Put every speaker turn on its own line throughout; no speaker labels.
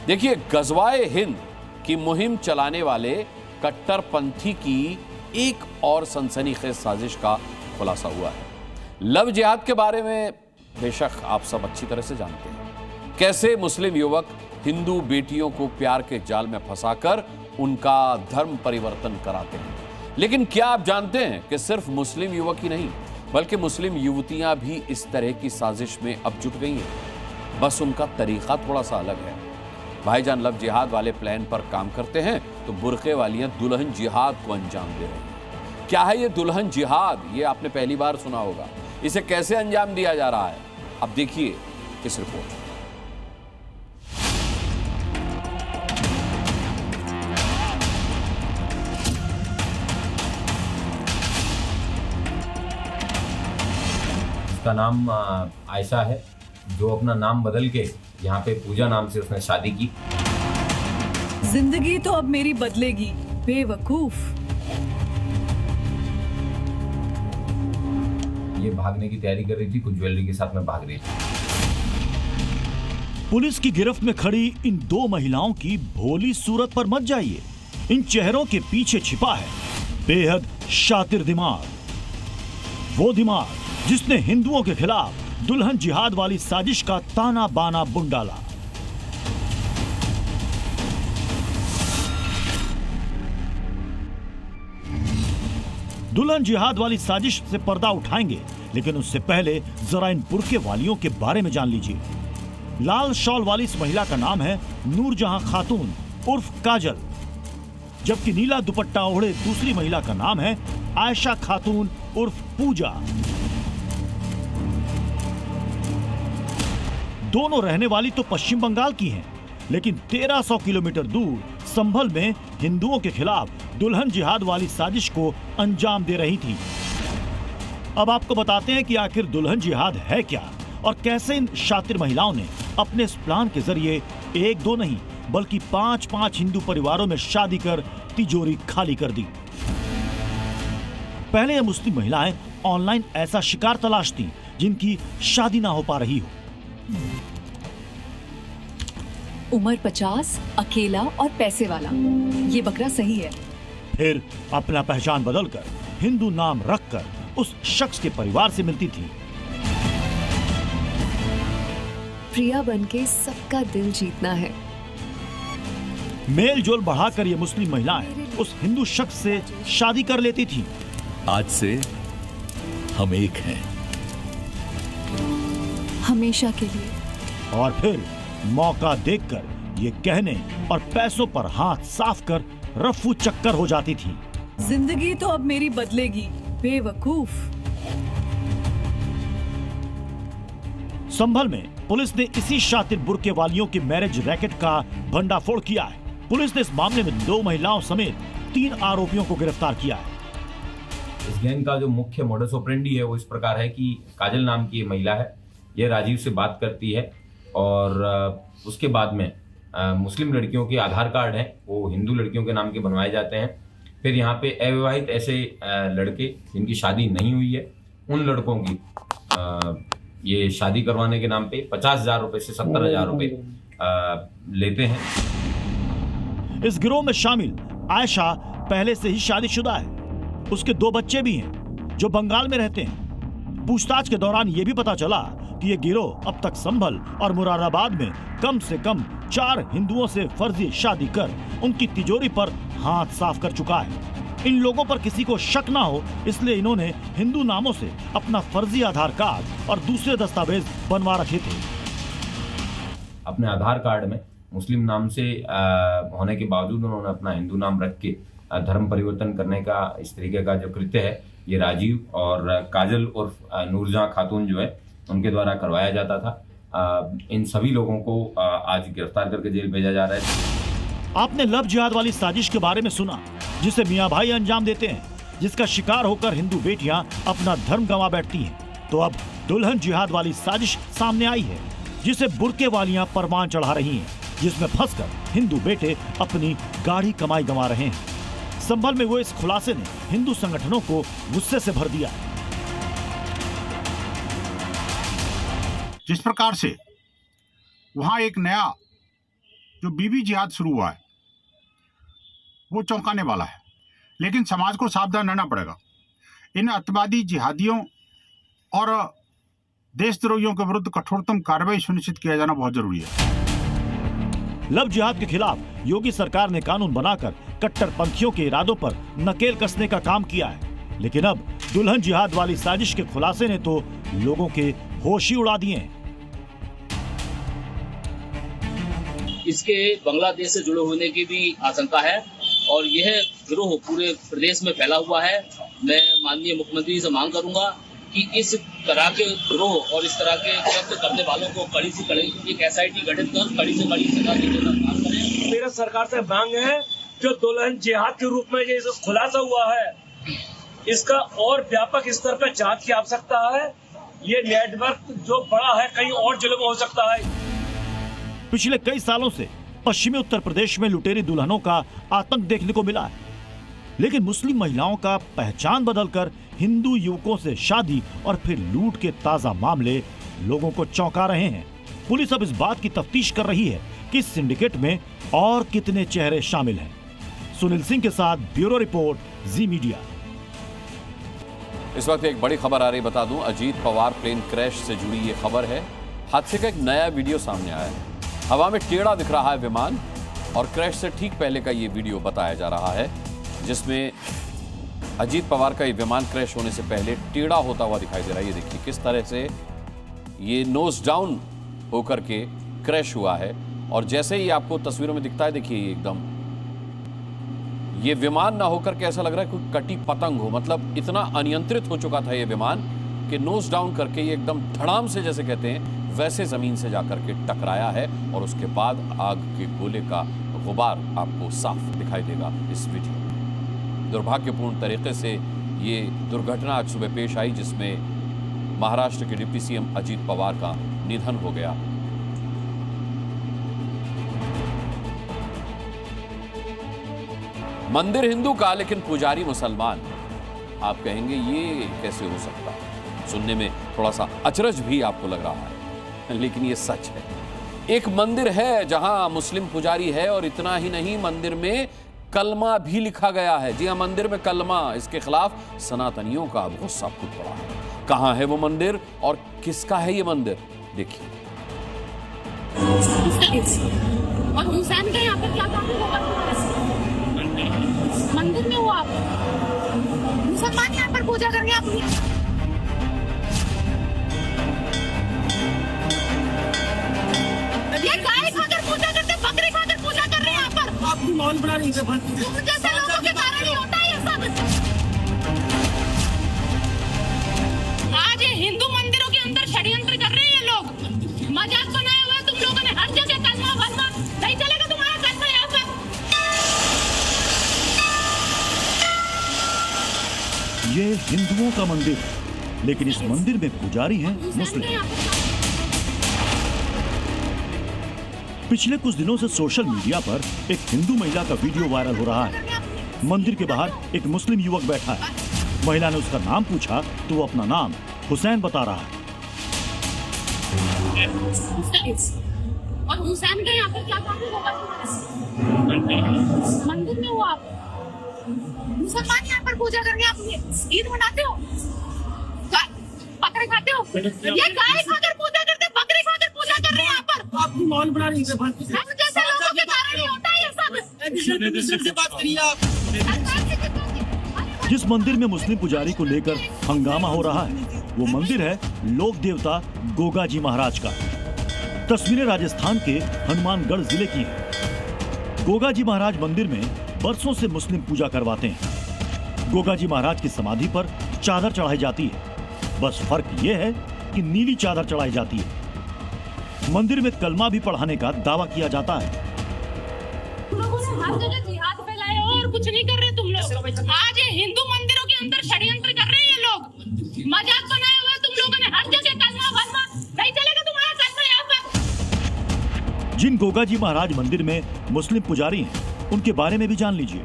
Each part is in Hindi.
देखिए, गजवाए हिंद की मुहिम चलाने वाले कट्टरपंथी की एक और सनसनीखेज साजिश का खुलासा हुआ है। लव जिहाद के बारे में बेशक आप सब अच्छी तरह से जानते हैं, कैसे मुस्लिम युवक हिंदू बेटियों को प्यार के जाल में फंसाकर उनका धर्म परिवर्तन कराते हैं। लेकिन क्या आप जानते हैं कि सिर्फ मुस्लिम युवक ही नहीं, बल्कि मुस्लिम युवतियां भी इस तरह की साजिश में अब जुट गई हैं। बस उनका तरीका थोड़ा सा अलग है। भाईजान लव जिहाद वाले प्लान पर काम करते हैं तो बुर्के वालियां दुल्हन जिहाद को अंजाम दे रही हैं। क्या है ये दुल्हन जिहाद? ये आपने पहली बार सुना होगा। इसे कैसे अंजाम दिया जा रहा है, अब देखिए इस रिपोर्ट में।
उसका नाम आयशा है, जो अपना नाम बदल के यहाँ पे पूजा नाम से उसने शादी की।
जिंदगी तो अब मेरी बदलेगी, बेवकूफ।
ये भागने की तैयारी कर रही थी, कुछ ज्वेलरी के साथ में भाग रही थी।
पुलिस की गिरफ्त में खड़ी इन दो महिलाओं की भोली सूरत पर मत जाइए। इन चेहरों के पीछे छिपा है बेहद शातिर दिमाग। वो दिमाग जिसने हिंदुओं के खिलाफ दुल्हन जिहाद वाली साजिश का ताना बाना बुन डाला। दुल्हन जिहाद वाली साजिश से पर्दा उठाएंगे, लेकिन उससे पहले जरा इन बुर्के वालियों के बारे में जान लीजिए। लाल शॉल वाली इस महिला का नाम है नूरजहां खातून उर्फ काजल, जबकि नीला दुपट्टा ओढ़े दूसरी महिला का नाम है आयशा खातून उर्फ पूजा। दोनों रहने वाली तो पश्चिम बंगाल की हैं, लेकिन 1300 किलोमीटर दूर संभल में हिंदुओं के खिलाफ दुल्हन जिहाद वाली साजिश को अंजाम दे रही थी। अब आपको बताते हैं कि आखिर दुल्हन जिहाद है क्या और कैसे इन शातिर महिलाओं ने अपने इस प्लान के जरिए एक दो नहीं बल्कि 5-5 हिंदू परिवारों में शादी कर तिजोरी खाली कर दी। पहले ये मुस्लिम महिलाएं ऑनलाइन ऐसा शिकार तलाशती जिनकी शादी ना हो पा रही हो।
उम्र 50, अकेला और पैसे वाला, ये बकरा सही है।
फिर अपना पहचान बदलकर हिंदू नाम रखकर उस शख्स के परिवार से मिलती थी।
प्रिया बनके सबका दिल जीतना है।
मेल जोल बढ़ाकर ये मुस्लिम महिलाएं उस हिंदू शख्स से शादी कर लेती थी।
आज से हम एक हैं,
हमेशा के लिए।
और फिर मौका देखकर ये कहने और पैसों पर हाथ साफ कर रफू चक्कर हो जाती थी।
जिंदगी तो अब मेरी बदलेगी, बेवकूफ।
संभल में पुलिस ने इसी शातिर बुर्के वालियों के मैरिज रैकेट का भंडाफोड़ किया है। पुलिस ने इस मामले में 2 महिलाओं समेत 3 आरोपियों को गिरफ्तार किया है।
इस गैंग का जो मुख्य मोडस ऑपरेंडी है वो इस प्रकार है कि काजल नाम की ये महिला है, ये राजीव से बात करती है और उसके बाद में मुस्लिम लड़कियों के आधार कार्ड हैं वो हिंदू लड़कियों के नाम के बनवाए जाते हैं। फिर यहाँ पे अविवाहित ऐसे लड़के जिनकी शादी नहीं हुई है उन लड़कों की ये शादी करवाने के नाम पे 50,000 रुपए से 70,000 रुपए लेते हैं।
इस गिरोह में शामिल आयशा पहले से ही शादीशुदा है। उसके 2 बच्चे भी हैं जो बंगाल में रहते हैं। पूछताछ के दौरान यह भी पता चला कि यह गिरोह अब तक संभल और मुरादाबाद में कम से कम 4 हिंदुओं से फर्जी शादी कर उनकी तिजोरी पर हाथ साफ कर चुका है। इन लोगों पर किसी को शक ना हो इसलिए इन्होंने हिंदू नामों से अपना फर्जी आधार कार्ड और दूसरे दस्तावेज बनवा रखे थे।
अपने आधार कार्ड में मुस्लिम नाम से होने के बावजूद उन्होंने अपना हिंदू नाम रख के धर्म परिवर्तन करने का इस तरीके का जो कृत्य है ये राजीव और काजल उर्फ नूरजहां खातून जो है उनके द्वारा करवाया जाता था। इन सभी लोगों को आज गिरफ्तार करके जेल भेजा जा रहा है।
आपने लव जिहाद वाली साजिश के बारे में सुना जिसे मियां भाई अंजाम देते हैं, जिसका शिकार होकर हिंदू बेटियां अपना धर्म गंवा बैठती हैं। तो अब दुल्हन जिहाद वाली साजिश सामने आई है जिसे बुर्के वालियां परवान चढ़ा रही हैं, जिसमें फंसकर हिंदू बेटे अपनी गाढ़ी कमाई गंवा रहे हैं। संभल में वो इस खुलासे ने हिंदू संगठनों को गुस्से से भर दिया।
जिस प्रकार से वहां एक नया जो बीबी जिहाद शुरू हुआ है वो चौंकाने वाला है, लेकिन समाज को सावधान रहना पड़ेगा। इन अतवादी जिहादियों और देशद्रोहियों के विरुद्ध कठोरतम कार्रवाई सुनिश्चित किया जाना बहुत जरूरी है।
लव जिहाद के खिलाफ योगी सरकार ने कानून बनाकर कट्टरपंथियों के इरादों पर नकेल कसने का काम किया है, लेकिन अब दुल्हन जिहाद वाली साजिश के खुलासे ने तो लोगों के होश ही उड़ा दिए हैं।
इसके बांग्लादेश से जुड़े होने की भी आशंका है और यह गिरोह पूरे प्रदेश में फैला हुआ है। मैं माननीय मुख्यमंत्री से मांग करूंगा कि इस तरह के गिरोह और इस तरह के कृत्य करने वालों को कड़ी से कड़ी एक SIT गठित कर कड़ी से कड़ी सजा देने का काम करें।
मेरा सरकार से मांग है, जो दुल्हन जिहाद के रूप में ये खुलासा हुआ है, इसका और व्यापक स्तर पर जांच की आवश्यकता है। ये नेटवर्क जो बड़ा है कहीं और जिलों में हो सकता है।
पिछले कई सालों से पश्चिमी उत्तर प्रदेश में लुटेरी दुल्हनों का आतंक देखने को मिला है, लेकिन मुस्लिम महिलाओं का पहचान बदलकर हिंदू युवकों से शादी और फिर लूट के ताजा मामले लोगों को चौंका रहे हैं। पुलिस अब इस बात की तफ्तीश कर रही है कि इस सिंडिकेट में और कितने चेहरे शामिल हैं। सुनील सिंह के साथ ब्यूरो रिपोर्ट, जी मीडिया।
इस वक्त एक बड़ी खबर आ रही, बता दूं, अजीत पवार प्लेन क्रैश से जुड़ी ये खबर है। हादसे का एक नया वीडियो सामने आया है। हवा में टेढ़ा दिख रहा है विमान और क्रैश से ठीक पहले का ये वीडियो बताया जा रहा है, जिसमें अजीत पवार का ये विमान क्रैश होने से पहले टेढ़ा होता हुआ दिखाई दे रहा है। ये देखिए किस तरह से ये नोज डाउन होकर के क्रैश हुआ है और जैसे ही आपको तस्वीरों में दिखता है, देखिए ये एकदम ये विमान ना होकर के ऐसा लग रहा है कोई कटी पतंग हो। मतलब इतना अनियंत्रित हो चुका था ये विमान कि नोज डाउन करके ये एकदम धड़ाम से, जैसे कहते हैं, वैसे जमीन से जाकर के टकराया है और उसके बाद आग के गोले का गुबार आपको साफ दिखाई देगा इस वीडियो में। दुर्भाग्यपूर्ण तरीके से ये दुर्घटना आज सुबह पेश आई, जिसमें महाराष्ट्र के डिप्टी CM अजीत पवार का निधन हो गया। मंदिर हिंदू का लेकिन पुजारी मुसलमान। आप कहेंगे ये कैसे हो सकता है? सुनने में थोड़ा सा अचरज भी आपको लग रहा है, लेकिन ये सच है। एक मंदिर है जहां मुस्लिम पुजारी है और इतना ही नहीं, मंदिर में कलमा भी लिखा गया है। जी हां, मंदिर में कलमा। इसके खिलाफ सनातनियों का अब गुस्सा फूट पड़ा है। कहां है वो मंदिर और किसका है ये मंदिर? देखिए।
और हुसैन का यहाँ पर क्या काम होगा? मंदिर में हो आप? मुसलमान यहाँ पर पूजा करके आप ये गाय खाकर पूजा करते, बकरी खाकर पूजा कर रहे हैं यहाँ पर। आपकी मान बना रही है। जैसे लोगों के कारण ही होता है ये सब। आज ये हिंदू मंदिरों के अंदर षड्यंत्र कर रहे हैं ये लोग। मजाक बनाए हुए तुम लोगों ने। हर जगह कलमा वलमा नहीं चलेगा तुम्हारा कलमा यहाँ पर।
ये हिंदुओं का मंदिर, लेकिन इस मंदिर में पुजारी हैं मुस्लिम। पिछले कुछ दिनों से सोशल मीडिया पर एक हिंदू महिला का वीडियो वायरल हो रहा है। मंदिर के बाहर एक मुस्लिम युवक बैठा है। महिला ने उसका नाम पूछा तो वो अपना नाम हुसैन बता रहा है।
और हुसैन का यहाँ पर क्या काम होगा? मंदिर में हो आप? मुसलमान यहाँ पर पूजा करके आप ईद मनाते हो, बकरे खाते हो? ये गाय खाकर पूजा करते, बकरे खाकर पूजा कर रहे हैं यहाँ पर। आपकी मान बना रही है। हम जैसे लोगों के कारण ही होता है ये सब। बात करिए आप।
जिस मंदिर में मुस्लिम पुजारी को लेकर हंगामा हो रहा है वो मंदिर है लोक देवता गोगा जी महाराज का। तस्वीरें राजस्थान के हनुमानगढ़ जिले की हैं। गोगा जी महाराज मंदिर में बरसों से मुस्लिम पूजा करवाते हैं। गोगा जी महाराज की समाधि पर चादर चढ़ाई जाती है, बस फर्क ये है कि नीली चादर चढ़ाई जाती है। मंदिर में कलमा भी पढ़ाने का दावा किया जाता है।
लोगों ने हर जगह जिहाद फैलाया और कुछ नहीं कर रहे तुम लोग। आज ये हिंदू मंदिरों के अंदर षड्यंत्र कर रहे हैं ये लोग। मजाक बनाए हुए तुम लोगों ने। हर जगह कलमा वलमा नहीं चलेगा तुम्हारा कलमा यहाँ पर।
जिन गोगा जी महाराज मंदिर में मुस्लिम पुजारी हैं, उनके बारे में भी जान लीजिए।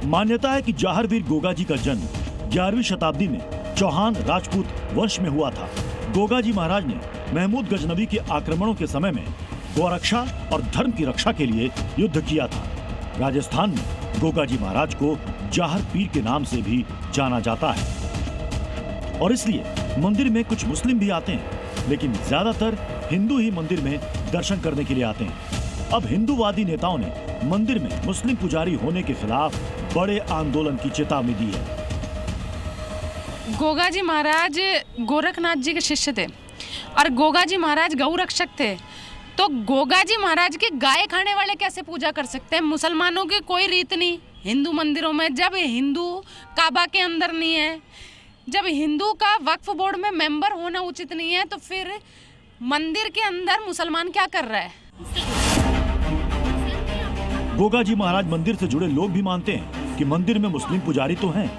मान्यता है कि जाहरवीर गोगा जी का जन्म 11वीं शताब्दी में चौहान राजपूत वंश में हुआ था। गोगा जी महाराज ने महमूद गजनवी के आक्रमणों के समय में गौरक्षा और धर्म की रक्षा के लिए युद्ध किया था। राजस्थान में गोगा जी महाराज को जाहर पीर के नाम से भी जाना जाता है और इसलिए मंदिर में कुछ मुस्लिम भी आते हैं, लेकिन ज्यादातर हिंदू ही मंदिर में दर्शन करने के लिए आते हैं। अब हिंदूवादी नेताओं ने मंदिर में मुस्लिम पुजारी होने के खिलाफ बड़े आंदोलन की चेतावनी दी है।
गोगा जी महाराज गोरखनाथ जी के शिष्य थे और गोगा जी महाराज गौ रक्षक थे, तो गोगा जी महाराज की गाय खाने वाले कैसे पूजा कर सकते हैं? मुसलमानों की कोई रीत नहीं हिंदू मंदिरों में, जब हिंदू काबा के अंदर नहीं है, जब हिंदू का वक्फ बोर्ड में मेंबर होना उचित नहीं है, तो फिर मंदिर के अंदर मुसलमान क्या कर रहा है?
गोगा जी महाराज मंदिर से जुड़े लोग भी मानते हैं कि मंदिर में मुस्लिम पुजारी तो हैं।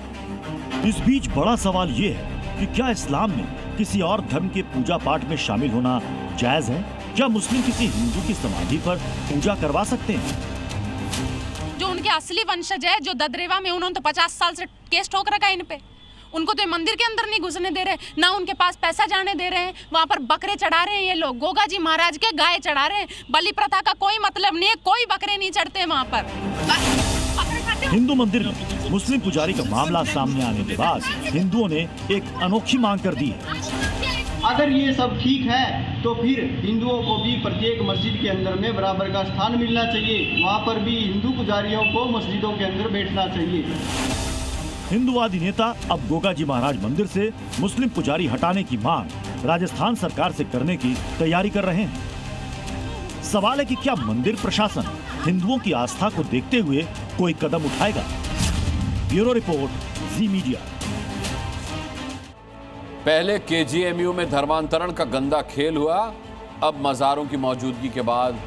इस बीच बड़ा सवाल ये है कि क्या इस्लाम में किसी और धर्म के पूजा पाठ में शामिल होना जायज है? क्या मुस्लिम किसी हिंदू की समाधि पर पूजा करवा सकते हैं?
जो उनके असली वंशज है, जो ददरेवा में, उन्होंने तो 50 साल से केस ठोक रखा है इन पे। उनको तो मंदिर के अंदर नहीं घुसने दे रहे, ना उनके पास पैसा जाने दे रहे हैं। वहाँ पर बकरे चढ़ा रहे हैं ये लोग, गोगा जी महाराज के गाय चढ़ा रहे हैं। बलि प्रथा का कोई मतलब नहीं है, कोई बकरे नहीं चढ़ते वहाँ पर।
हिंदू मंदिर में मुस्लिम पुजारी का मामला सामने आने के बाद हिंदुओं ने एक अनोखी मांग कर दी है।
अगर ये सब ठीक है तो फिर हिंदुओं को भी प्रत्येक मस्जिद के अंदर में बराबर का स्थान मिलना चाहिए। वहाँ पर भी हिंदू पुजारियों को मस्जिदों के अंदर बैठना चाहिए।
हिंदूवादी नेता अब गोगा जी महाराज मंदिर से मुस्लिम पुजारी हटाने की मांग राजस्थान सरकार से करने की तैयारी कर रहे हैं। सवाल है कि क्या मंदिर प्रशासन हिंदुओं की आस्था को देखते हुए कोई कदम उठाएगा? ब्यूरो रिपोर्ट, जी मीडिया।
पहले केजीएमयू में धर्मांतरण का गंदा खेल हुआ, अब मजारों की मौजूदगी के बाद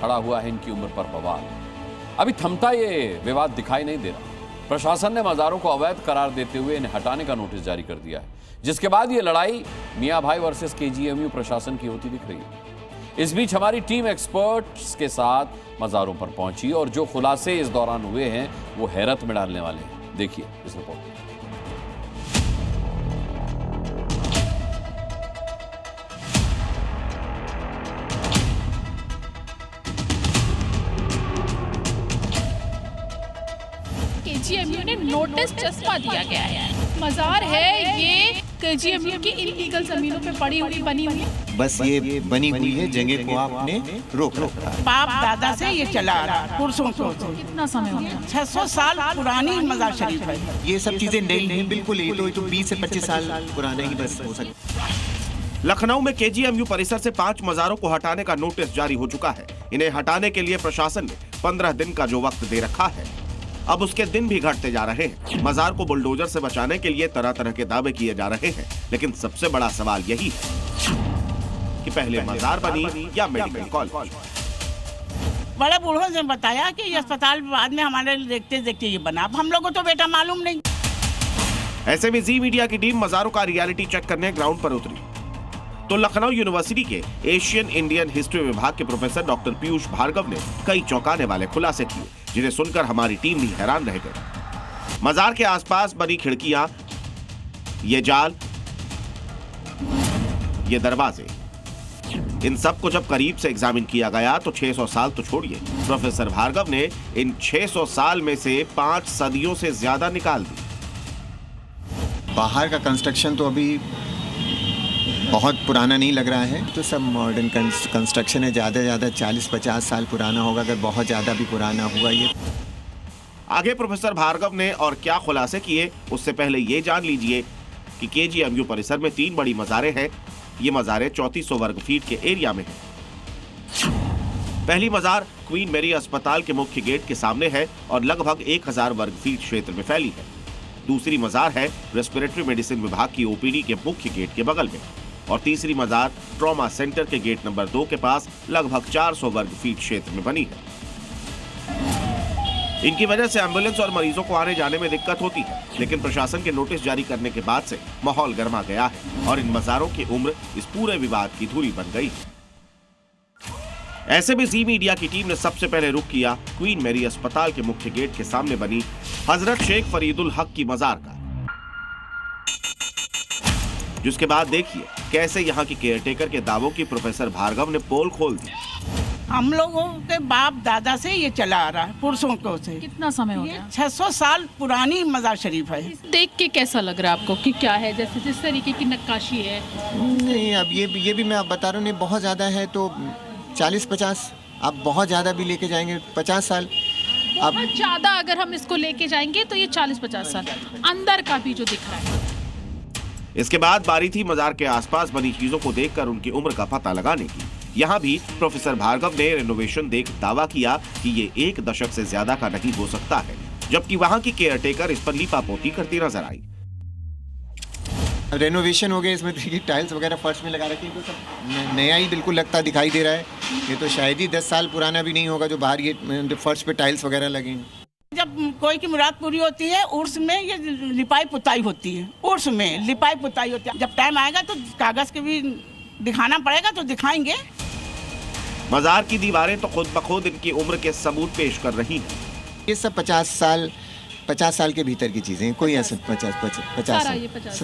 खड़ा हुआ है इनकी उम्र पर बवाल। अभी थमता ये विवाद दिखाई नहीं दे रहा। प्रशासन ने मजारों को अवैध करार देते हुए इन्हें हटाने का नोटिस जारी कर दिया है, जिसके बाद ये लड़ाई मियां भाई वर्सेस केजीएमयू प्रशासन की होती दिख रही है। इस बीच हमारी टीम एक्सपर्ट्स के साथ मजारों पर पहुंची और जो खुलासे इस दौरान हुए हैं वो हैरत में डालने वाले हैं। देखिए इस रिपोर्ट में।
केजीएमयू ने नोटिस चस्पा दिया गया है। मजार है ये केजीएमयू की इलीगल जमीनों पे पड़ी हुई बनी हुई।
बस ये बनी हुई है जगह को आपने रोक रखा है।
बाप दादा से ये चला आ रहा पुरुषों को।
कितना समय हो गया?
600 साल पुरानी मजार शरीफ है।
ये सब चीजें नई नहीं, बिल्कुल ये तो 20 से 25 साल पुराना ही बस हो सकता।
लखनऊ में केजीएमयू परिसर से 5 मजारों को हटाने का नोटिस जारी हो चुका है। इन्हें हटाने के लिए प्रशासन ने 15 दिन का जो वक्त दे रखा है, अब उसके दिन भी घटते जा रहे हैं। मजार को बुलडोजर से बचाने के लिए तरह तरह के दावे किए जा रहे हैं, लेकिन सबसे बड़ा सवाल यही है कि पहले मजार बनी या मेडिकल कॉलेज।
बड़े बूढ़ों ने बताया कि ये अस्पताल बाद में हमारे देखते देखते ये बना। अब हम लोगों को तो बेटा मालूम नहीं।
ऐसे में जी मीडिया की टीम मजारों का रियलिटी चेक करने ग्राउंड पर उतरी तो लखनऊ यूनिवर्सिटी के एशियन इंडियन हिस्ट्री विभाग के प्रोफेसर डॉक्टर पीयूष भार्गव ने कई चौंकाने वाले खुलासे किए, जिन्हें सुनकर हमारी टीम भी हैरान रह गई। मजार के आसपास बनी खिड़कियां, ये जाल, ये दरवाजे, इन सब को जब करीब से एग्जामिन किया गया तो 600 साल तो छोड़िए, प्रोफेसर भार्गव ने इन 600 साल में से 5 सदियों से ज्यादा निकाल दी।
बाहर का कंस्ट्रक्शन तो अभी बहुत पुराना नहीं लग रहा है, तो सब मॉडर्न कंस्ट्रक्शन है। ज़्यादा 40-50 साल पुराना होगा, अगर बहुत ज़्यादा भी पुराना हुआ ये।
आगे प्रोफेसर भार्गव ने और क्या खुलासे किए, उससे पहले ये जान लीजिए कि केजीएमयू परिसर में 3 बड़ी मजारें हैं। ये मजारें 3400 वर्ग फीट के एरिया में हैं। पहली मजार क्वीन मैरी अस्पताल के मुख्य गेट के सामने है और लगभग 1000 वर्ग फीट क्षेत्र में फैली है। दूसरी मजार है रेस्पिरेटरी मेडिसिन विभाग की ओपीडी के मुख्य गेट के बगल में और तीसरी मजार ट्रॉमा सेंटर के गेट नंबर 2 के पास लगभग 400 वर्ग फीट क्षेत्र में बनी है। इनकी वजह से एम्बुलेंस और मरीजों को आने जाने में दिक्कत होती है, लेकिन प्रशासन के नोटिस जारी करने के बाद से माहौल गर्मा गया है और इन मजारों की उम्र इस पूरे विवाद की धुरी बन गई है। ऐसे में जी मीडिया की टीम ने सबसे पहले रुख किया क्वीन मैरी अस्पताल के मुख्य गेट के सामने बनी हजरत शेख फरीदुल हक की मजार का, जिसके बाद देखिए कैसे यहाँ की केयरटेकर के दावों की प्रोफेसर भार्गव ने पोल खोल दी।
हम लोगों के बाप दादा से ये चला आ रहा है, पुरुषों को से।
कितना समय हो गया?
600 साल पुरानी मजार शरीफ है।
देख के कैसा लग रहा है आपको कि क्या है, जैसे जिस तरीके की नक्काशी है?
नहीं, अब ये भी मैं आप बता रहा हूँ, नहीं बहुत ज़्यादा है तो 40-50, आप बहुत ज़्यादा भी लेके जाएंगे 50 साल।
बहुत ज्यादा अगर हम इसको लेके जाएंगे तो ये 40-50 साल अंदर का भी जो दिख रहा है।
इसके बाद बारी थी मजार के आसपास बनी चीजों को देखकर उनकी उम्र का पता लगाने की। यहाँ भी प्रोफेसर भार्गव ने रेनोवेशन देख दावा किया कि ये 1 दशक से ज्यादा का नहीं हो सकता है, जबकि वहाँ की केयरटेकर इस पर लीपापोती करती नजर आई।
रेनोवेशन हो गया, इसमें देखिए टाइल्स वगैरह फर्श में लगा रखी है, तो सब नया ही बिल्कुल लगता दिखाई दे रहा है। ये तो शायद ही 10 साल पुराना भी नहीं होगा जो बाहर ये फर्श पे टाइल्स वगैरह लगे हैं।
जब कोई की मुराद पूरी होती है उर्स में ये लिपाई पुताई होती है, उर्स में लिपाई पुताई होती है। जब टाइम आएगा तो कागज के भी दिखाना पड़ेगा तो दिखाएंगे।
मजार की दीवारें तो खुद ब खुद इनकी उम्र के सबूत पेश कर रही हैं।
ये सब 50 साल के भीतर की चीजें, कोई ऐसे 50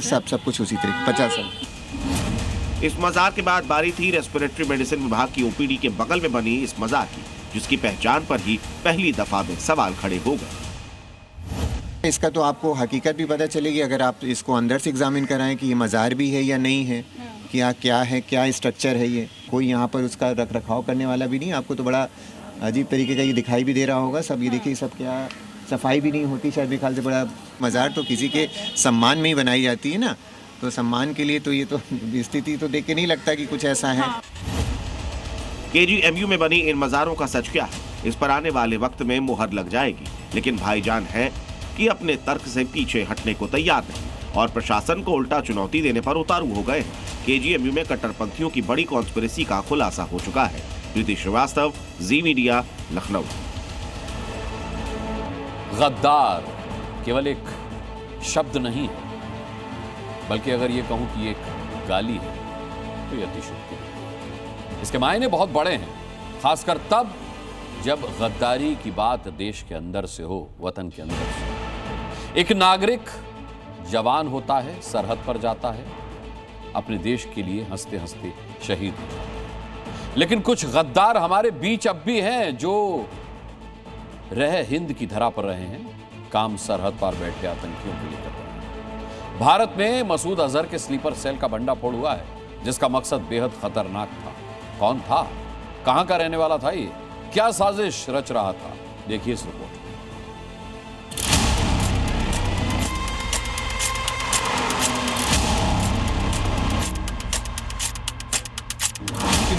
साल सब कुछ उसी तरीके 50 साल।
इस मजार के बाद बारी थी रेस्पिरेटरी मेडिसिन विभाग की ओपीडी के बगल में बनी इस मजार की, जिसकी पहचान पर ही पहली दफा में सवाल खड़े हो गए।
इसका तो आपको हकीकत भी पता चलेगी अगर आप इसको अंदर से एग्जामिन कराएं कि ये मजार भी है या नहीं है, क्या है, क्या स्ट्रक्चर है। ये कोई यहाँ पर उसका रख रखाव करने वाला भी नहीं। आपको तो बड़ा अजीब तरीके का ये दिखाई भी दे रहा होगा सब। ये देखिए सब क्या सफाई भी नहीं होती शायद, ख्याल से बड़ा मजार तो किसी के सम्मान में ही बनाई जाती है ना, तो सम्मान के लिए तो ये तो स्थिति तो देख के नहीं लगता कि कुछ ऐसा है।
केजीएमयू में बनी इन मजारों का सच क्या है, इस पर आने वाले वक्त में मुहर लग जाएगी। लेकिन भाईजान है कि अपने तर्क से पीछे हटने को तैयार नहीं और प्रशासन को उल्टा चुनौती देने पर उतारू हो गए हैं। केजीएमयू में कट्टरपंथियों की बड़ी कॉन्स्पिरेसी का खुलासा हो चुका है। प्रीति श्रीवास्तव, जी मीडिया, लखनऊ।
गद्दार केवल एक शब्द नहीं है, बल्कि अगर ये कहूं कि एक गाली है तो ये अतिशयोक्ति है। इसके मायने बहुत बड़े हैं, खासकर तब जब गद्दारी की बात देश के अंदर से हो, वतन के अंदर से। एक नागरिक जवान होता है, सरहद पर जाता है, अपने देश के लिए हंसते हंसते शहीद होता है। लेकिन कुछ गद्दार हमारे बीच अब भी हैं जो रह हिंद की धरा पर रहे हैं, काम सरहद पर बैठे आतंकियों के लिए कर रहे हैं। भारत में मसूद अजहर के स्लीपर सेल का भंडाफोड़ हुआ है, जिसका मकसद बेहद खतरनाक था। कौन था, कहां का रहने वाला था, ये क्या साजिश रच रहा था, देखिए इस रिपोर्ट।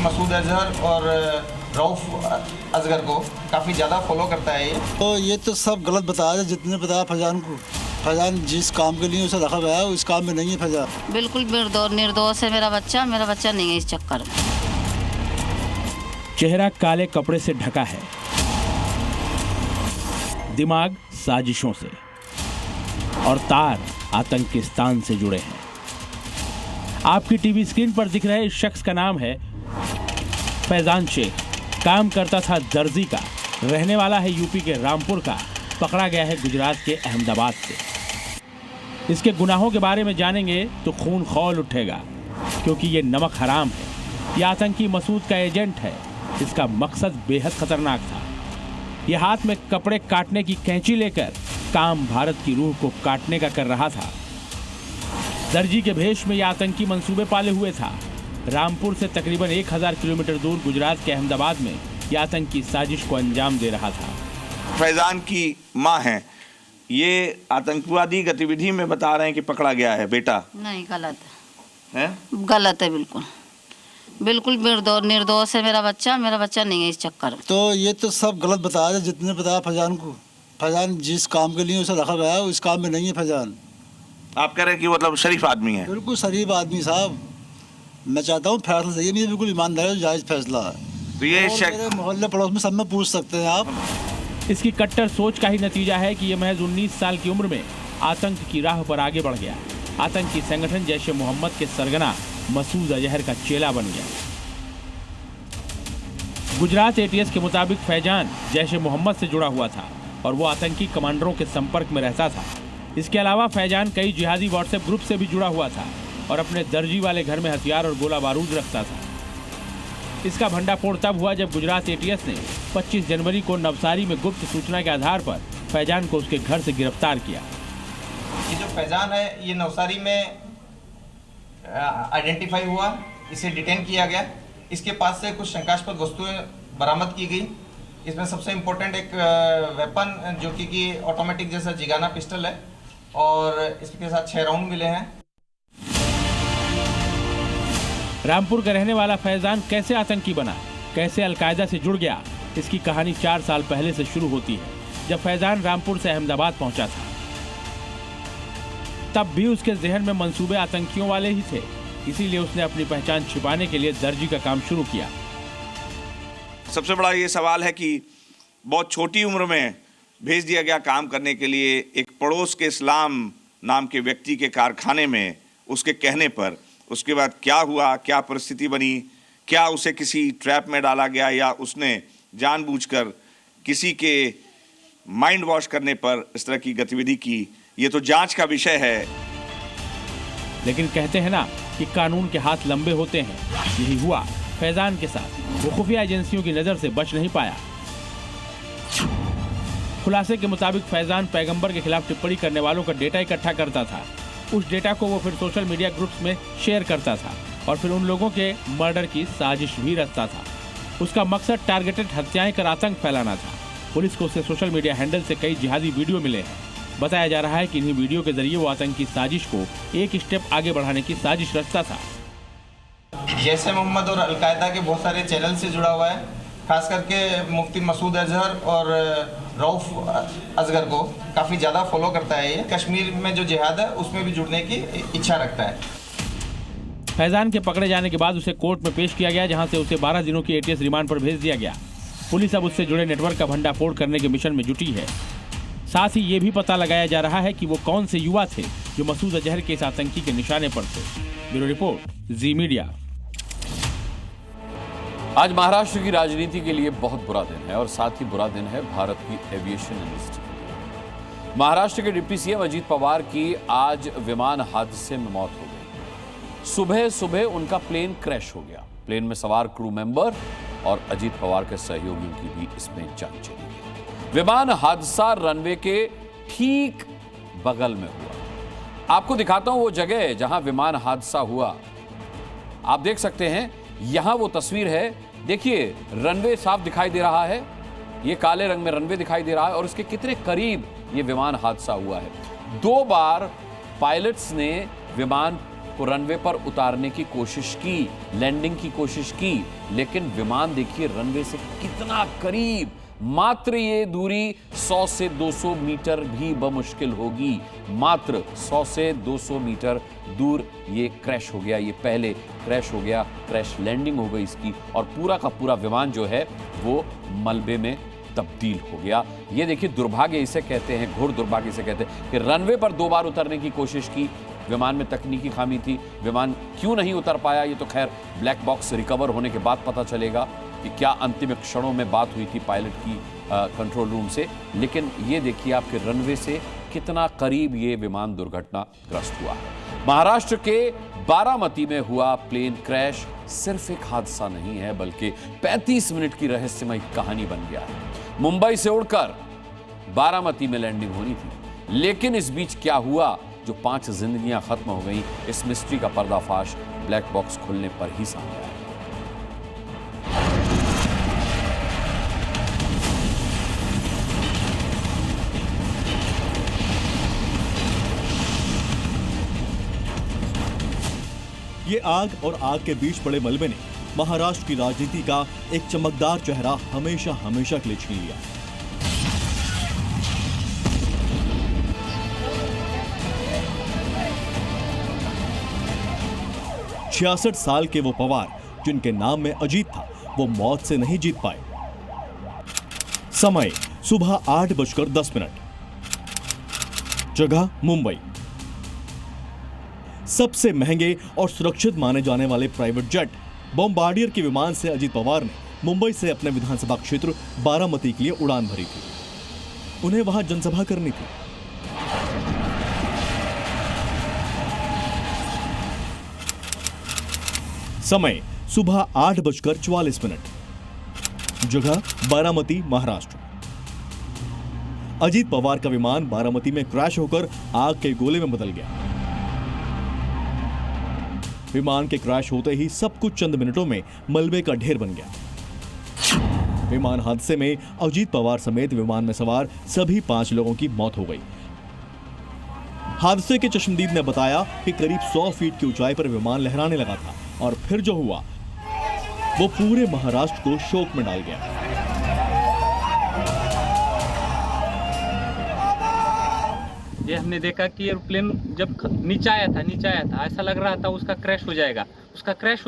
मसूद अजहर और रऊफ असगर को काफ़ी ज़्यादा फॉलो करता है ये।
तो ये तो सब गलत बताया, जितने बताया फैजान को। फैजान जिस काम के लिए उसे रखा गया है उस काम में नहीं है फैजान।
बिल्कुल निर्दोष है मेरा बच्चा नहीं है इस चक्कर में।
चेहरा काले कपड़े से ढका है, दिमाग साजिशों से और तार आतंकिस्तान से जुड़े हैं। आपकी टीवी स्क्रीन पर दिख रहे इस शख्स का नाम है फैजान शेख। काम करता था दर्जी का, रहने वाला है यूपी के रामपुर का, पकड़ा गया है गुजरात के अहमदाबाद से। इसके गुनाहों के बारे में जानेंगे तो खून खौल उठेगा, क्योंकि ये नमक हराम है। यह आतंकी मसूद का एजेंट है। इसका मकसद बेहद खतरनाक था। यह हाथ में कपड़े काटने की कैंची लेकर काम भारत की रूह को काटने का कर रहा था। दर्जी के भेष में यह आतंकी मंसूबे पाले हुए था। रामपुर से तकरीबन 1000 किलोमीटर दूर गुजरात के अहमदाबाद में यह आतंकी साजिश को अंजाम दे रहा था।
फैजान की मां है, ये आतंकवादी गतिविधि में बता रहे हैं कि पकड़ा गया है बेटा।
नहीं, गलत है, गलत है, बिल्कुल निर्दोष है मेरा बच्चा नहीं है इस चक्कर में।
तो ये तो सब गलत बताया, जितने बताया फैजान को। फैजान जिस काम के लिए उसे रखा गया है उस काम में नहीं है फैजान।
आप कह रहे हैं कि मतलब शरीफ आदमी है?
बिल्कुल शरीफ आदमी साहब। मैं चाहता हूँ फैसला सही है, बिल्कुल ईमानदार है, जायज फैसला है।
तो ये
मोहल्ले पड़ोस में सब में पूछ सकते हैं आप।
इसकी कट्टर सोच का ही नतीजा है कि यह महज 19 साल की उम्र में आतंक की राह पर आगे बढ़ गया। आतंकी संगठन जैश ए मोहम्मद के सरगना मसूद अजहर का चेला बन गया। गुजरात एटीएस के मुताबिक फैजान जैश ए मोहम्मद से जुड़ा हुआ था और वो आतंकी कमांडरों के संपर्क में रहता था। इसके अलावा फैजान कई जिहादी व्हाट्सएप ग्रुप से भी जुड़ा हुआ था और अपने दर्जी वाले घर में हथियार और गोला बारूद रखता था। इसका भंडाफोड़ तब हुआ जब गुजरात एटीएस ने 25 जनवरी को नवसारी में गुप्त सूचना के आधार पर फैजान को उसके घर से गिरफ्तार किया।
ये जो फैजान है ये नवसारी में आइडेंटिफाई हुआ, इसे डिटेन किया गया। इसके पास से कुछ शंकास्पद वस्तुएं बरामद की गई। इसमें सबसे इम्पोर्टेंट एक वेपन जो कि ऑटोमेटिक जैसा जिगाना पिस्टल है और इसके साथ 6 राउंड मिले हैं।
रामपुर का रहने वाला फैजान कैसे आतंकी बना, कैसे अलकायदा से जुड़ गया, इसकी कहानी 4 साल पहले से शुरू होती है, जब फैजान रामपुर से अहमदाबाद पहुंचा था। तब भी उसके जहन में मंसूबे आतंकियों वाले ही थे, इसीलिए उसने अपनी पहचान छिपाने के लिए दर्जी का काम शुरू किया।
सबसे बड़ा ये सवाल है कि बहुत छोटी उम्र में भेज दिया गया काम करने के लिए एक पड़ोस के इस्लाम नाम के व्यक्ति के कारखाने में, उसके कहने पर। उसके बाद क्या हुआ, क्या परिस्थिति बनी, क्या उसे किसी ट्रैप में डाला गया या उसने जानबूझकर किसी के माइंड वॉश करने पर इस तरह की गतिविधि की, ये तो जांच का विषय है।
लेकिन कहते हैं ना कि कानून के हाथ लंबे होते हैं, यही हुआ फैजान के साथ। वो खुफिया एजेंसियों की नजर से बच नहीं पाया। खुलासे के मुताबिक फैजान पैगंबर के खिलाफ टिप्पणी करने वालों का डेटा इकट्ठा करता था। उस डेटा को वो फिर सोशल मीडिया ग्रुप्स में शेयर करता था और फिर उन लोगों के मर्डर की साजिश भी रचता था। उसका मकसद टारगेटेड हत्याएं कर आतंक फैलाना था। पुलिस को उसके सोशल मीडिया हैंडल से कई जिहादी वीडियो मिले हैं। बताया जा रहा है कि इन्हीं वीडियो के जरिए वो आतंकी साजिश को एक स्टेप आगे बढ़ाने की साजिश रचता था।
जैसे मोहम्मद और अलकायदा के बहुत सारे चैनल से जुड़ा हुआ है, खास करके मुफ्ती मसूद अजहर और रऊफ असगर को काफ़ी ज़्यादा फॉलो करता है। ये कश्मीर में जो जिहाद है उसमें भी जुड़ने की इच्छा रखता है।
फैजान के पकड़े जाने के बाद उसे कोर्ट में पेश किया गया, जहां से उसे 12 दिनों की एटीएस रिमांड पर भेज दिया गया। पुलिस अब उससे जुड़े नेटवर्क का भंडाफोड़ करने के मिशन में जुटी है। साथ ही ये भी पता लगाया जा रहा है कि वो कौन से युवा थे जो मसूद अजहर के इस आतंकी के निशाने पर थे। ब्यूरो रिपोर्ट, जी मीडिया।
आज महाराष्ट्र की राजनीति के लिए बहुत बुरा दिन है और साथ ही बुरा दिन है भारत की एविएशन इंडस्ट्री के लिए। महाराष्ट्र के डिप्टी सीएम अजीत पवार की आज विमान हादसे में मौत हो गई। सुबह सुबह उनका प्लेन क्रैश हो गया। प्लेन में सवार क्रू मेंबर और अजीत पवार के सहयोगियों की भी इसमें जान चली गई। विमान हादसा रनवे के ठीक बगल में हुआ। आपको दिखाता हूं वो जगह जहां विमान हादसा हुआ। आप देख सकते हैं, यहां वो तस्वीर है। देखिए, रनवे साफ दिखाई दे रहा है, ये काले रंग में रनवे दिखाई दे रहा है और इसके कितने करीब ये विमान हादसा हुआ है। 2 बार पायलट्स ने विमान को रनवे पर उतारने की कोशिश की, लैंडिंग की कोशिश की, लेकिन विमान देखिए रनवे से कितना करीब। मात्र ये दूरी 100 से 200 मीटर भी बमुश्किल होगी। मात्र 100 से 200 मीटर दूर ये क्रैश हो गया। ये पहले क्रैश हो गया, क्रैश लैंडिंग हो गई इसकी और पूरा का पूरा विमान जो है वो मलबे में तब्दील हो गया। ये देखिए, दुर्भाग्य इसे कहते हैं, घोर दुर्भाग्य इसे कहते हैं कि रनवे पर 2 बार उतरने की कोशिश की, विमान में तकनीकी खामी थी, विमान क्यों नहीं उतर पाया ये तो खैर ब्लैक बॉक्स रिकवर होने के बाद पता चलेगा कि क्या अंतिम क्षणों में बात हुई थी पायलट की कंट्रोल रूम से। लेकिन ये देखिए आपके रनवे से कितना करीब ये विमान दुर्घटनाग्रस्त हुआ है। महाराष्ट्र के बारामती में हुआ प्लेन क्रैश सिर्फ एक हादसा नहीं है, बल्कि 35 मिनट की रहस्यमय कहानी बन गया है। मुंबई से उड़कर बारामती में लैंडिंग होनी थी, लेकिन इस बीच क्या हुआ जो 5 जिंदगियां खत्म हो गई, इस मिस्ट्री का पर्दाफाश ब्लैक बॉक्स खुलने पर ही सामने आया।
ये आग और आग के बीच पड़े मलबे ने महाराष्ट्र की राजनीति का एक चमकदार चेहरा हमेशा हमेशा के लिए छीन लिया। छियासठ साल के वो पवार जिनके नाम में अजीत था, वो मौत से नहीं जीत पाए। समय सुबह 8:10। जगह मुंबई। सबसे महंगे और सुरक्षित माने जाने वाले प्राइवेट जेट बॉम्बार्डियर के विमान से अजीत पवार ने मुंबई से अपने विधानसभा क्षेत्र बारामती के लिए उड़ान भरी थी। उन्हें वहां जनसभा करनी थी। समय
सुबह 8:44, जगह बारामती, महाराष्ट्र। अजीत पवार का विमान बारामती में क्रैश होकर आग के गोले में बदल गया। विमान के क्रैश होते ही सब कुछ चंद मिनटों में मलबे का ढेर बन गया। विमान हादसे में अजीत पवार समेत विमान में सवार सभी 5 लोगों की मौत हो गई। हादसे के चश्मदीद ने बताया कि करीब 100 फीट की ऊंचाई पर विमान लहराने लगा था और फिर जो हुआ वो पूरे महाराष्ट्र को शोक में डाल गया।
ये हमने देखा कि एरोप्लेन जब नीचे आया था ऐसा लग रहा था उसका क्रैश हो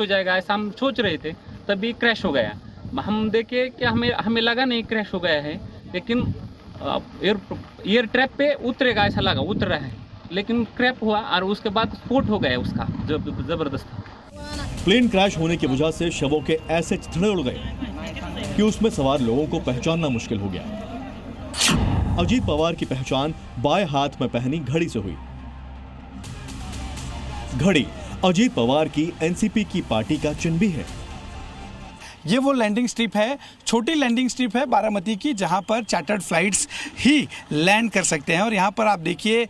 जाएगा ऐसा हम सोच रहे थे, तभी क्रैश हो गया। हम देखे कि हमें लगा नहीं क्रैश हो गया है, लेकिन एयर ट्रैप पे उतरेगा ऐसा लगा, उतर रहा है, लेकिन क्रैश हुआ और उसके बाद स्फोट हो गया उसका जबरदस्त।
प्लेन क्रैश होने की वजह से शवों के ऐसे चिथड़े उड़ गए कि उसमें सवार लोगों को पहचानना मुश्किल हो गया। अजीत पवार की पहचान बाएं हाथ में पहनी घड़ी से हुई। घड़ी अजीत पवार की एनसीपी की पार्टी का चिन्ह भी है।
ये वो लैंडिंग स्ट्रिप है, छोटी लैंडिंग स्ट्रिप है बारामती की, जहां पर चार्टर्ड फ्लाइट्स ही लैंड कर सकते हैं। और यहां पर आप देखिए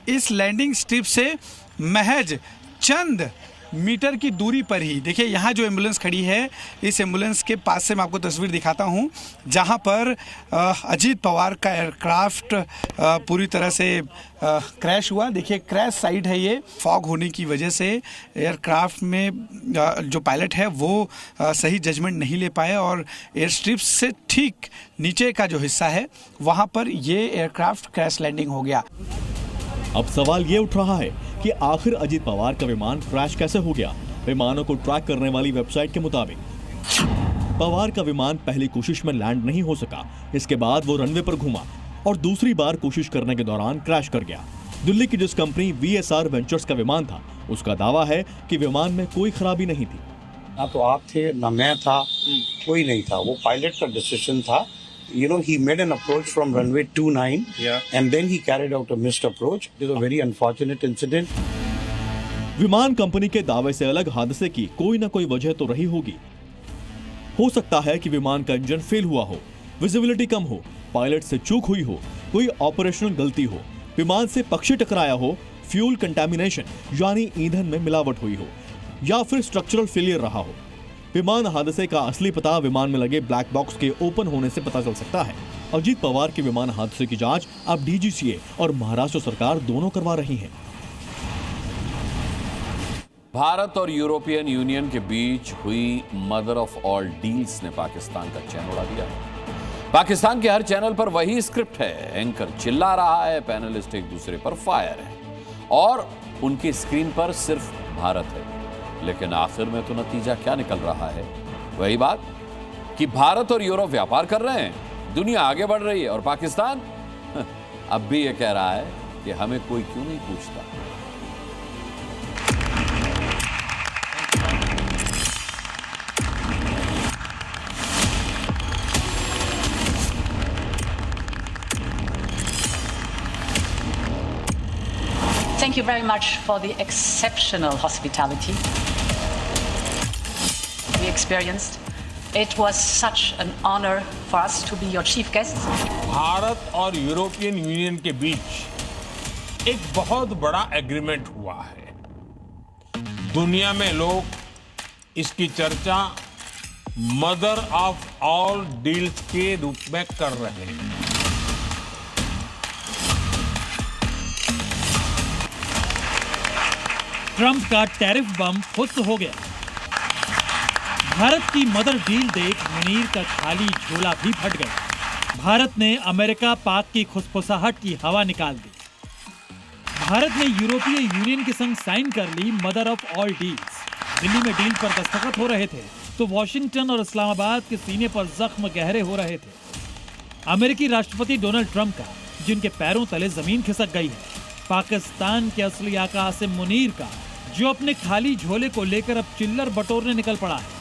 इस लैंडिंग स्ट्रिप से महज चंद मीटर की दूरी पर ही देखिए यहाँ जो एम्बुलेंस खड़ी है, इस एम्बुलेंस के पास से मैं आपको तस्वीर दिखाता हूँ जहाँ पर अजीत पवार का एयरक्राफ्ट पूरी तरह से क्रैश हुआ। देखिए क्रैश साइट है ये। फॉग होने की वजह से एयरक्राफ्ट में जो पायलट है वो सही जजमेंट नहीं ले पाए और एयर स्ट्रिप से ठीक नीचे का जो हिस्सा है वहाँ पर ये एयरक्राफ्ट क्रैश लैंडिंग हो गया।
अब सवाल ये उठ रहा है कि आखिर अजीत पवार का विमान क्रैश कैसे हो गया। विमानों को ट्रैक करने वाली वेबसाइट के मुताबिक पवार का विमान पहली कोशिश में लैंड नहीं हो सका। इसके बाद वो रनवे पर घूमा और दूसरी बार कोशिश करने के दौरान क्रैश कर गया। दिल्ली की जिस कंपनी VSR वेंचर्स का विमान था, उसका दावा है कि विमान में कोई खराबी नहीं थी।
ना तो आप थे ना मैं था, कोई नहीं था, वो पायलट का डिसीजन था। You know, he made an approach from runway 29, and then he carried out a missed approach. It was a very unfortunate incident.
विमान कंपनी के दावे से अलग हादसे की कोई ना कोई वजह तो रही होगी। हो सकता है कि विमान का इंजन फेल हुआ हो, विजिबिलिटी कम हो, पायलट से चूक हुई हो, कोई ऑपरेशनल गलती हो, विमान से पक्षी टकराया हो, फ्यूल कंटामिनेशन यानी ईंधन में मिलावट हुई हो, या फिर स्ट्रक्चरल फेलियर रहा हो। विमान हादसे का असली पता विमान में लगे ब्लैक बॉक्स के ओपन होने से पता चल सकता है। अजीत पवार के विमान हादसे की जांच अब DGCA और महाराष्ट्र सरकार दोनों करवा रही हैं।
भारत और यूरोपियन यूनियन के बीच हुई मदर ऑफ ऑल डील्स ने पाकिस्तान का चैन उड़ा दिया। पाकिस्तान के हर चैनल पर वही स्क्रिप्ट है। एंकर चिल्ला रहा है, पैनलिस्ट एक दूसरे पर फायर है और उनकी स्क्रीन पर सिर्फ भारत है। लेकिन आखिर में तो नतीजा क्या निकल रहा है? वही बात कि भारत और यूरोप व्यापार कर रहे हैं, दुनिया आगे बढ़ रही है और पाकिस्तान अब भी ये कह रहा है कि हमें कोई क्यों नहीं पूछता।
Thank you very much for the exceptional hospitality we experienced. It was such an honor for us to be your chief guests.
Bharat और यूरोपियन यूनियन के बीच एक बहुत बड़ा एग्रीमेंट हुआ है। दुनिया में लोग इसकी चर्चा मदर ऑफ ऑल डील्स के रूप में कर रहे हैं।
ट्रंप का टैरिफ बम फुस हो गया। भारत की मदर डील देख मुनीर का खाली झोला भी फट गया। भारत ने अमेरिका पाक की खुसफुसाहट की हवा निकाल दी। भारत ने यूरोपीय यूनियन के संग साइन कर ली mother of all deals. Delhi में डील पर दस्तखत हो रहे थे तो वॉशिंगटन और इस्लामाबाद के सीने पर जख्म गहरे हो रहे थे। अमेरिकी राष्ट्रपति डोनाल्ड ट्रंप का, जिनके पैरों तले जमीन खिसक गई है। पाकिस्तान के असली आका आसिम मुनीर का, जो अपने खाली झोले को लेकर अब चिल्लर बटोरने निकल पड़ा है।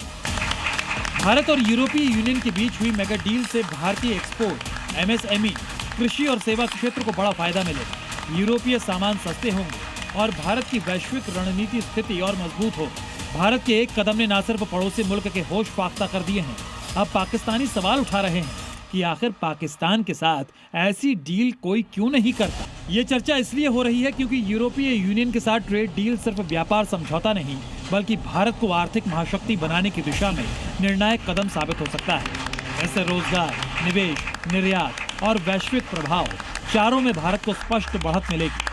भारत और यूरोपीय यूनियन के बीच हुई मेगा डील से भारतीय एक्सपोर्ट, MSME, कृषि और सेवा क्षेत्र को बड़ा फायदा मिलेगा। यूरोपीय सामान सस्ते होंगे और भारत की वैश्विक रणनीति स्थिति और मजबूत होगी।
भारत के एक कदम ने न सिर्फ पड़ोसी मुल्क के होश फाख्ता कर दिए हैं, अब पाकिस्तानी सवाल उठा रहे हैं कि आखिर पाकिस्तान के साथ ऐसी डील कोई क्यों नहीं करता। ये चर्चा इसलिए हो रही है क्योंकि यूरोपीय यूनियन के साथ ट्रेड डील सिर्फ व्यापार समझौता नहीं, बल्कि भारत को आर्थिक महाशक्ति बनाने की दिशा में निर्णायक कदम साबित हो सकता है। इससे रोजगार, निवेश, निर्यात और वैश्विक प्रभाव चारों में भारत को स्पष्ट बढ़त मिलेगी।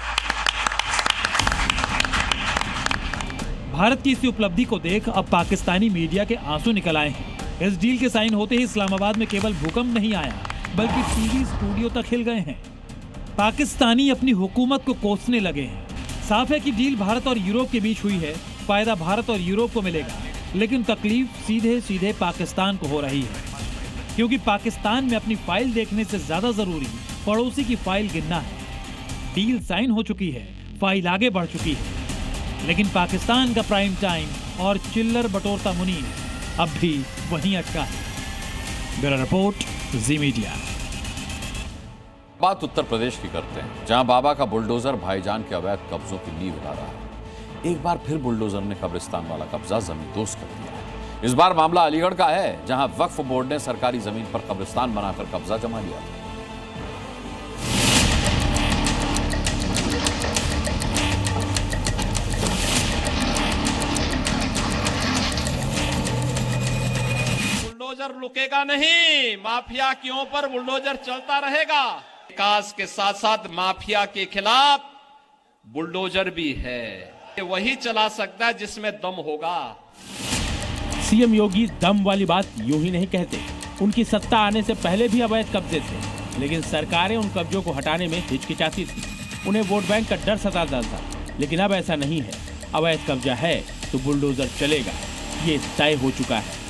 भारत की इसी उपलब्धि को देख अब पाकिस्तानी मीडिया के आंसू निकल आए हैं। इस डील के साइन होते ही इस्लामाबाद में केवल भूकंप नहीं आया, बल्कि टीवी स्टूडियो तक हिल गए हैं। पाकिस्तानी अपनी हुकूमत को कोसने लगे हैं। साफ है कि डील भारत और यूरोप के बीच हुई है, फायदा भारत और यूरोप को मिलेगा, लेकिन तकलीफ सीधे सीधे पाकिस्तान को हो रही है, क्योंकि पाकिस्तान में अपनी फाइल देखने से ज्यादा जरूरी पड़ोसी की फाइल गिनना है। डील साइन हो चुकी है, फाइल आगे बढ़ चुकी है, लेकिन पाकिस्तान का प्राइम टाइम और चिल्लर बटोरता मुनीर अब भी वहीं अटका है। ब्यूरो रिपोर्ट, जी मीडिया।
बात उत्तर प्रदेश की करते हैं, जहां बाबा का बुलडोजर भाईजान के अवैध कब्जों की नींव हिला रहा है। एक बार फिर बुलडोजर ने कब्रिस्तान वाला कब्जा जमींदोज कर दिया है। इस बार मामला अलीगढ़ का है, जहां वक्फ बोर्ड ने सरकारी जमीन पर कब्रिस्तान बनाकर कब्जा जमा लिया था।
बुलडोजर रुकेगा नहीं, माफिया के ऊपर बुलडोजर चलता रहेगा। विकास के साथ साथ माफिया के खिलाफ बुलडोजर भी है, वही चला सकता है जिसमें दम होगा।
सीएम योगी दम वाली बात यूं ही नहीं कहते। उनकी सत्ता आने से पहले भी अवैध कब्जे थे, लेकिन सरकारें उन कब्जों को हटाने में हिचकिचाती थी। उन्हें वोट बैंक का डर सताता था, लेकिन अब ऐसा नहीं है। अवैध कब्जा है तो बुलडोजर चलेगा, ये तय हो चुका है।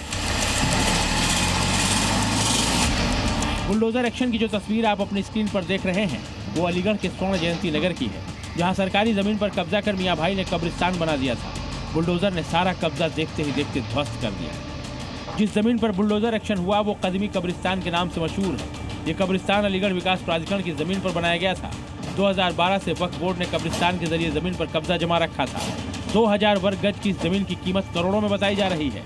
बुलडोजर एक्शन की जो तस्वीर आप अपनी स्क्रीन पर देख रहे हैं, वो अलीगढ़ के स्वर्ण जयंती नगर की है, जहां सरकारी जमीन पर कब्जा कर मियां भाई ने कब्रिस्तान बना दिया था। बुलडोजर ने सारा कब्जा देखते ही देखते ध्वस्त कर दिया। जिस जमीन पर बुलडोजर एक्शन हुआ वो कदमी कब्रिस्तान के नाम से मशहूर है। ये कब्रिस्तान अलीगढ़ विकास प्राधिकरण की जमीन पर बनाया गया था। 2012 से वक्फ बोर्ड ने कब्रिस्तान के जरिए जमीन पर कब्जा जमा रखा था। 2000 वर्ग गज की इस जमीन की कीमत करोड़ों में बताई जा रही है।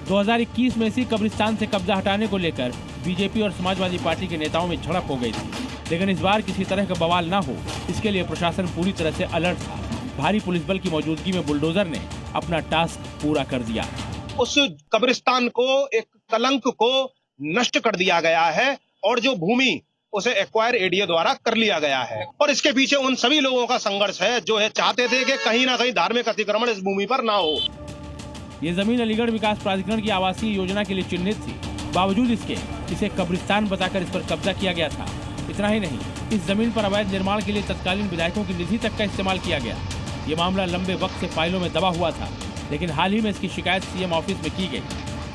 2021 में इसी कब्रिस्तान से कब्जा हटाने को लेकर बीजेपी और समाजवादी पार्टी के नेताओं में झड़प हो गई थी, लेकिन इस बार किसी तरह का बवाल ना हो, इसके लिए प्रशासन पूरी तरह से अलर्ट था। भारी पुलिस बल की मौजूदगी में बुलडोजर ने अपना टास्क पूरा कर दिया।
उस कब्रिस्तान को, एक कलंक को नष्ट कर दिया गया है और जो भूमि उसे एक्वायर एडीए द्वारा कर लिया गया है। और इसके पीछे उन सभी लोगों का संघर्ष है जो है चाहते थे कि कहीं ना कहीं धार्मिक अतिक्रमण इस भूमि पर ना हो।
ये जमीन अलीगढ़ विकास प्राधिकरण की आवासीय योजना के लिए चिन्हित थी। बावजूद इसके इसे कब्रिस्तान बताकर इस पर कब्जा किया गया था। इतना ही नहीं, इस जमीन पर अवैध निर्माण के लिए तत्कालीन विधायकों की निधि तक का इस्तेमाल किया गया। ये मामला लंबे वक्त से फाइलों में दबा हुआ था, लेकिन हाल ही में इसकी शिकायत सीएम ऑफिस में की गई,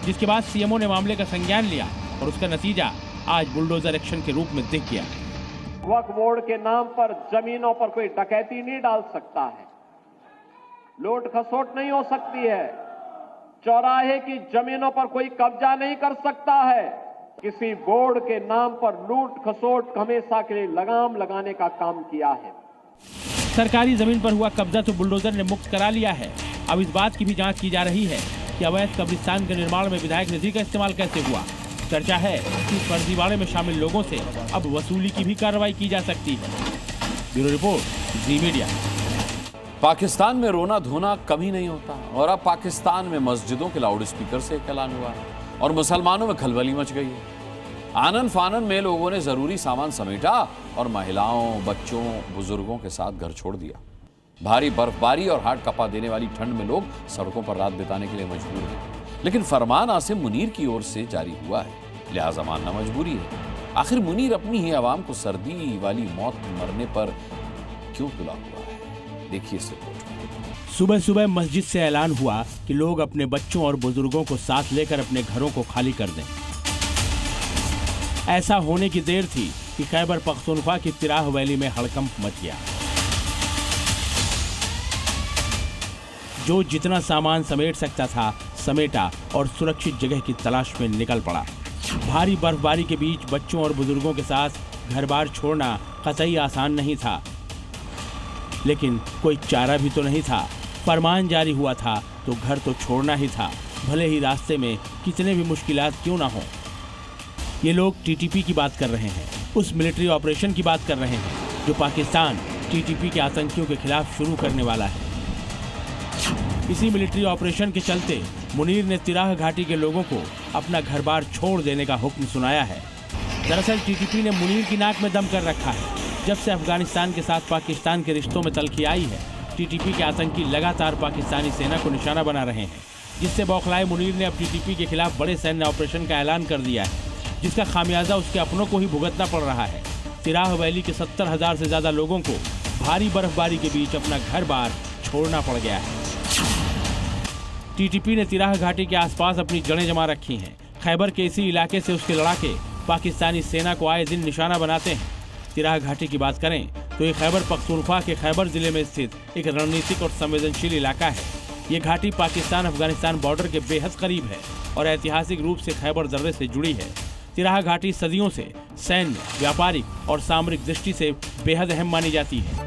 जिसके बाद सीएमओ ने मामले का संज्ञान लिया और उसका नतीजा आज बुलडोजर एक्शन के रूप में दिख गया।
वक्फ बोर्ड के नाम पर जमीनों पर कोई डकैती नहीं डाल सकता है, लूट खसोट नहीं हो सकती है, चौराहे की जमीनों पर कोई कब्जा नहीं कर सकता है। किसी बोर्ड के नाम पर लूट खसोट हमेशा के लिए लगाम लगाने का काम किया है।
सरकारी जमीन पर हुआ कब्जा तो बुलडोजर ने मुक्त करा लिया है। अब इस बात की भी जांच की जा रही है कि अवैध कब्रिस्तान के निर्माण में विधायक निधि का इस्तेमाल कैसे हुआ। चर्चा है कि फर्जीवाड़े में शामिल लोगों से अब वसूली की भी कार्रवाई की जा सकती है। ब्यूरो रिपोर्ट, जी मीडिया।
पाकिस्तान में रोना धोना कभी नहीं होता और अब पाकिस्तान में मस्जिदों के लाउड स्पीकर से एक ऐलान हुआ है और मुसलमानों में खलबली मच गई है। आनन फानन में लोगों ने जरूरी सामान समेटा और महिलाओं, बच्चों, बुजुर्गों के साथ घर छोड़ दिया। भारी बर्फबारी और हाथ कपा देने वाली ठंड में लोग सड़कों पर रात बिताने के लिए मजबूर हैं, लेकिन फरमान आसिम मुनीर की ओर से जारी हुआ है, लिहाजा मानना मजबूरी है। आखिर मुनीर अपनी ही आवाम को सर्दी वाली मौत मरने पर क्यों तुला हुआ है, देखिए इस रिपोर्ट।
सुबह सुबह मस्जिद से ऐलान हुआ कि लोग अपने बच्चों और बुजुर्गों को साथ लेकर अपने घरों को खाली कर दें। ऐसा होने की देर थी कि खैबर पख्तूनख्वा की तिराह वैली में हड़कंप मच गया। जो जितना सामान समेट सकता था समेटा और सुरक्षित जगह की तलाश में निकल पड़ा। भारी बर्फबारी के बीच बच्चों और बुजुर्गों के साथ घर बार छोड़ना कतई आसान नहीं था, लेकिन कोई चारा भी तो नहीं था। फरमान जारी हुआ था तो घर तो छोड़ना ही था, भले ही रास्ते में कितने भी मुश्किलात क्यों ना हो। ये लोग टीटीपी की बात कर रहे हैं, उस मिलिट्री ऑपरेशन की बात कर रहे हैं जो पाकिस्तान टीटीपी के आतंकियों के खिलाफ शुरू करने वाला है। इसी मिलिट्री ऑपरेशन के चलते मुनीर ने तिराह घाटी के लोगों को अपना घर बार छोड़ देने का हुक्म सुनाया है। दरअसल टीटीपी ने मुनीर की नाक में दम कर रखा है। जब से अफगानिस्तान के साथ पाकिस्तान के रिश्तों में तलखी आई है, टीटीपी के आतंकी लगातार पाकिस्तानी सेना को निशाना बना रहे हैं, जिससे बौखलाए मुनीर ने अब टीटीपी के खिलाफ बड़े सैन्य ऑपरेशन का ऐलान कर दिया है, जिसका खामियाजा उसके अपनों को ही भुगतना पड़ रहा है। तिराह वैली के 70,000 से ज्यादा लोगों को भारी बर्फबारी के बीच अपना घर बार छोड़ना पड़ गया है। टीटीपी ने तिराह घाटी के आसपास अपनी जड़ें जमा रखी हैं। खैबर के इसी इलाके से उसके लड़ाके पाकिस्तानी सेना को आए दिन निशाना बनाते हैं। तिराह घाटी की बात करें तो ये खैबर पख्तूनख्वा के खैबर जिले में स्थित एक रणनीतिक और संवेदनशील इलाका है। ये घाटी पाकिस्तान अफगानिस्तान बॉर्डर के बेहद करीब है और ऐतिहासिक रूप से खैबर दर्रे से जुड़ी है। तिराह घाटी सदियों से सैन्य, व्यापारिक और सामरिक दृष्टि से बेहद अहम मानी जाती है।